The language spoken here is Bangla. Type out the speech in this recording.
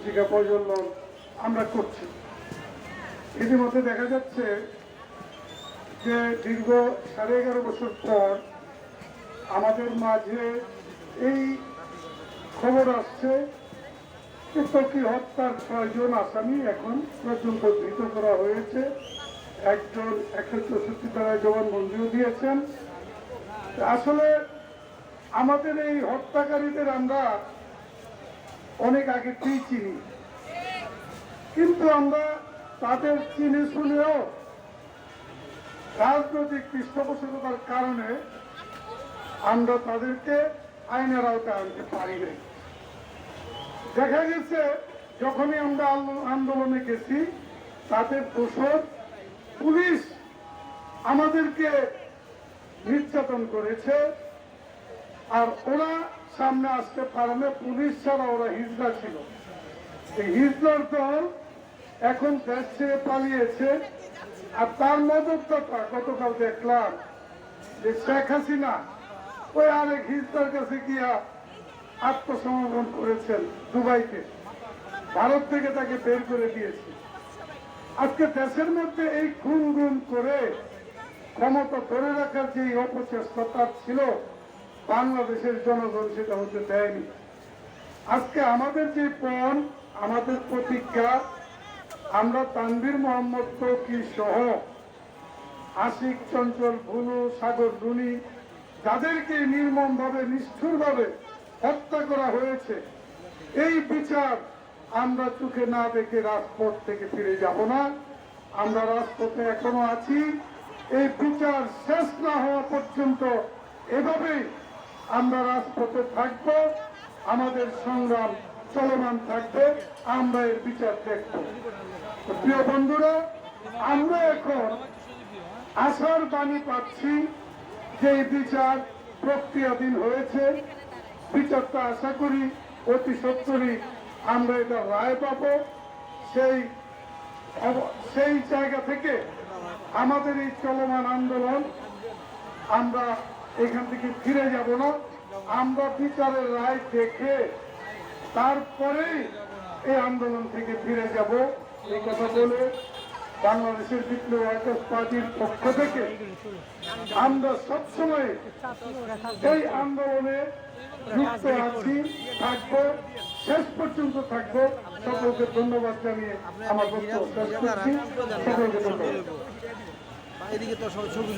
পুস্তিকা প্রজ্বলন আমরা করছি। ইতিমধ্যে দেখা যাচ্ছে যে দীর্ঘ 11.5 বছর পর আমাদের মাঝে এই খবর আসছে যে ত্বকী হত্যার 6 জন আসামি এখন পর্যন্ত ধৃত করা হয়েছে। একজন 164 ধারায় জবানবন্দিও দিয়েছেন। আসলে আমাদের এই হত্যাকারীদের আমরা অনেক আগে চিনি, কিন্তু আমরা তাদের চিনে শুনেও রাজনৈতিক পৃষ্ঠপোষকতার কারণে আমরা তাদেরকে আইনের আওতায় আনতে পারি নাই। দেখা গেছে যখনই আমরা আন্দোলনে গেছি তাদের দোষর পুলিশ আমাদেরকে নির্যাতন করেছে, আর ওরা সামনে আসতে পারে না। পুলিশ ছাড়া ওরা হিজড়া ছিল। এই হিজড়ার দল এখন দেশ ছেড়ে পালিয়েছে। আর তার মদতটা গতকাল দেখলাম যে শেখ হাসিনা ওই আরেক হিজড়ার কাছে গিয়া আত্মসমর্পণ করেছেন দুবাইতে। ভারত থেকে তাকে বের করে দিয়েছে। আজকে দেশের মধ্যে এই খুন গুম করে ক্ষমতা ধরে রাখার যে অপচেষ্টা তার ছিল, বাংলাদেশের জনগণ সেটা হতে দেয়নি। আজকে আমাদের যে পণ, আমাদের প্রতিজ্ঞা, আমরা তানভীর মোহাম্মদ ত্বকী সহ আশিক, চঞ্চল, ভুলু, সাগর, রুনি যাদেরকে নির্মমভাবে নিষ্ঠুরভাবে হত্যা করা হয়েছে, এই বিচার আমরা চোখে না দেখে রাজপথ থেকে ফিরে যাব না। আমরা রাজপথে এখনো আছি। এই বিচার শেষ না হওয়া পর্যন্ত এভাবেই আমরা রাজপথে থাকব। আমাদের সংগ্রাম চলমান থাকবে। আমরা এর বিচার দেখব। প্রিয় বন্ধুরা, আমরা এখন আশার বাণী পাচ্ছি যে বিচার প্রক্রিয়াধীন হয়েছে। বিচারটা আশা করি অতি সত্তরই আমরা এটা রায় পাব। সেই জায়গা থেকে আমাদের এই চলমান আন্দোলন, আমরা এখান থেকে ফিরে যাব না। আমরা বিচারের রায় দেখে তারপরেই এই আন্দোলন থেকে ফিরে যাব। এই কথা বলে বাংলাদেশের বিপ্লবী ওয়ার্কার্স পার্টির পক্ষ থেকে আমরা সবসময় এই আন্দোলনে যুক্ত আছি, থাকবো, শেষ পর্যন্ত থাকবো। সকলকে ধন্যবাদ জানিয়ে আমার বক্তব্য শেষ করছি। সকলকে ধন্যবাদ।